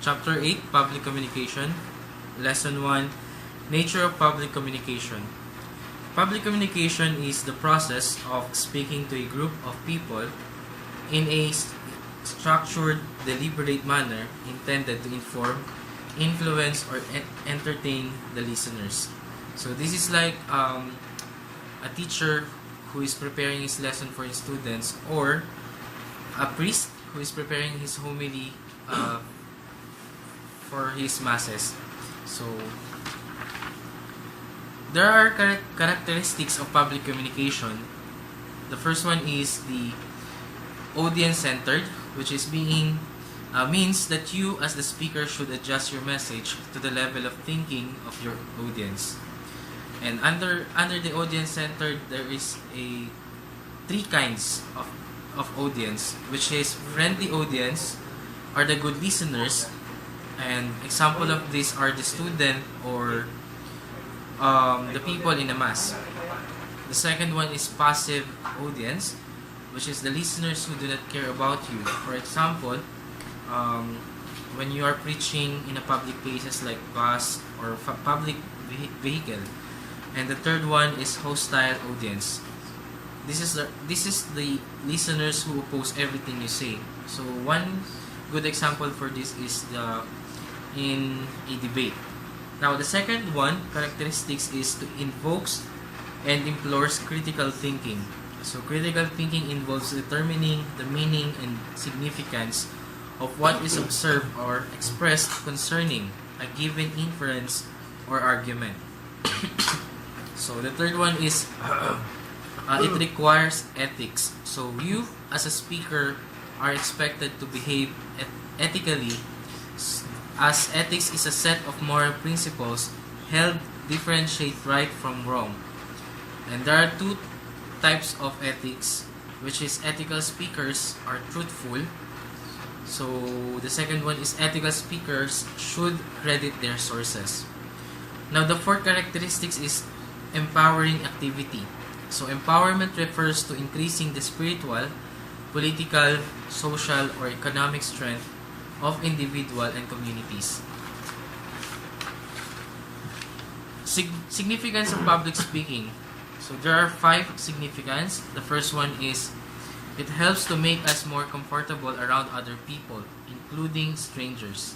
Chapter 8, Public Communication. Lesson 1, Nature of Public Communication. Public communication is the process of speaking to a group of people in a structured, deliberate manner intended to inform, influence, or entertain the listeners. So this is like a teacher who is preparing his lesson for his students, or a priest who is preparing his homily for his masses. So there are characteristics of public communication. The first one is the audience-centered, which is means that you as the speaker should adjust your message to the level of thinking of your audience. And under the audience-centered, there is three kinds of audience, which is friendly audience, are the good listeners, and example of this are the student or the people in the mass. The second one is passive audience, which is the listeners who do not care about you. For example, when you are preaching in a public places like bus or public vehicle. And the third one is hostile audience. This is the listeners who oppose everything you say. So one good example for this is in a debate. Now the second one characteristics is to invokes and implores critical thinking. So critical thinking involves determining the meaning and significance of what is observed or expressed concerning a given inference or argument. So the third one is it requires ethics. So you as a speaker are expected to behave ethically, as ethics is a set of moral principles held differentiate right from wrong. And there are two types of ethics, which is ethical speakers are truthful. So the second one is ethical speakers should credit their sources. Now the fourth characteristics is empowering activity. So empowerment refers to increasing the spiritual, political, social, or economic strength of individual and communities. Significance of public speaking. So there are 5 significance. The first one is it helps to make us more comfortable around other people, including strangers.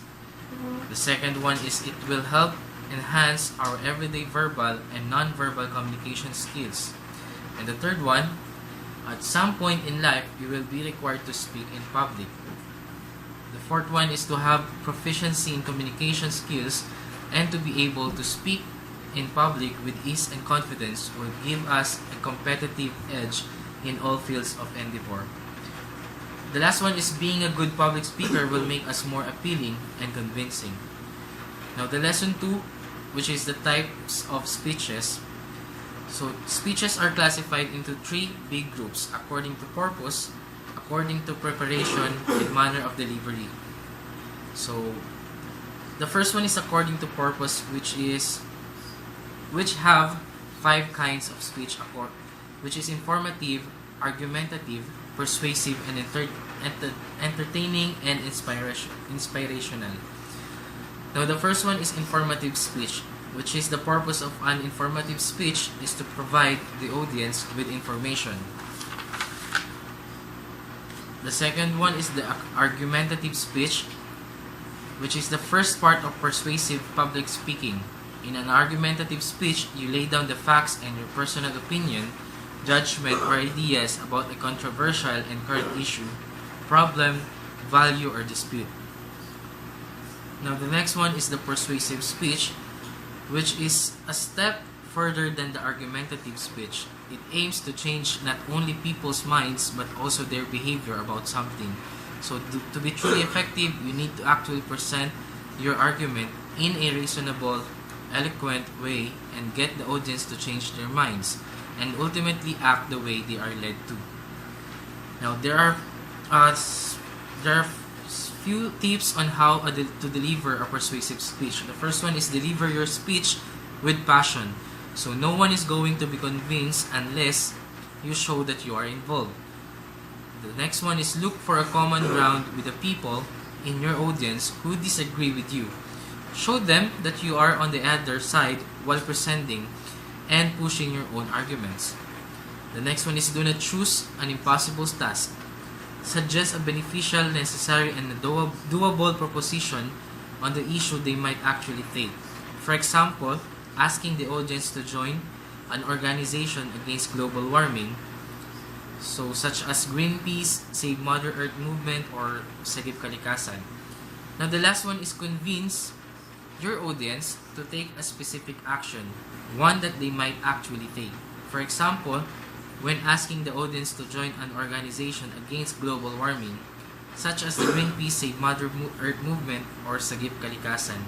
The second one is it will help enhance our everyday verbal and non-verbal communication skills. And the third one, at some point in life, you will be required to speak in public. The fourth one is to have proficiency in communication skills and to be able to speak in public with ease and confidence will give us a competitive edge in all fields of endeavor. The last one is being a good public speaker will make us more appealing and convincing. Now the lesson 2, which is the types of speeches. So speeches are classified into 3 big groups according to purpose, according to preparation, and manner of delivery. So the first one is according to purpose, which have 5 kinds of speech, which is informative, argumentative, persuasive, and entertaining and inspirational. Now the first one is informative speech, which is the purpose of an informative speech is to provide the audience with information. The second one is the argumentative speech, which is the first part of persuasive public speaking. In an argumentative speech, you lay down the facts and your personal opinion, judgment, or ideas about a controversial and current issue, problem, value, or dispute. Now the next one is the persuasive speech, which is a step further than the argumentative speech. It aims to change not only people's minds but also their behavior about something. So to be truly effective, you need to actually present your argument in a reasonable, eloquent way and get the audience to change their minds and ultimately act the way they are led to. Now there are few tips on how to deliver a persuasive speech. The first one is deliver your speech with passion. So no one is going to be convinced unless you show that you are involved. The next one is look for a common ground with the people in your audience who disagree with you. Show them that you are on the other side while presenting and pushing your own arguments. The next one is do not choose an impossible task. Suggest a beneficial, necessary, and a doable proposition on the issue they might actually take. For example, asking the audience to join an organization against global warming, so such as Greenpeace, Save Mother Earth Movement, or Sagip Kalikasan. Now the last one is convince your audience to take a specific action, one that they might actually take. For example, when asking the audience to join an organization against global warming, such as the Greenpeace Save Mother Earth Movement or Sagip Kalikasan.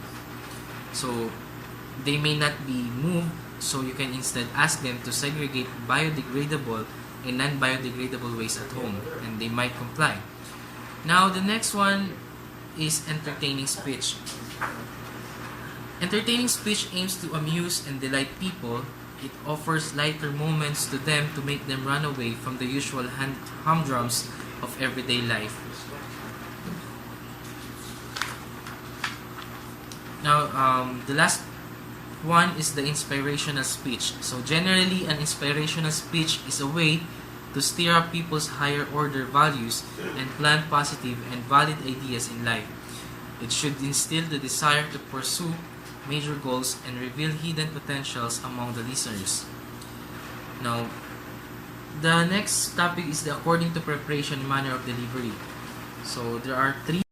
So, they may not be moved, so you can instead ask them to segregate biodegradable and non-biodegradable waste at home, and they might comply. Now, the next one is entertaining speech. Entertaining speech aims to amuse and delight people. It offers lighter moments to them to make them run away from the usual humdrums of everyday life. Now, the last one is the inspirational speech. So generally, an inspirational speech is a way to stir up people's higher order values and plant positive and valid ideas in life. It should instill the desire to pursue major goals and reveal hidden potentials among the listeners. Now, the next topic is the according to preparation manner of delivery. So there are three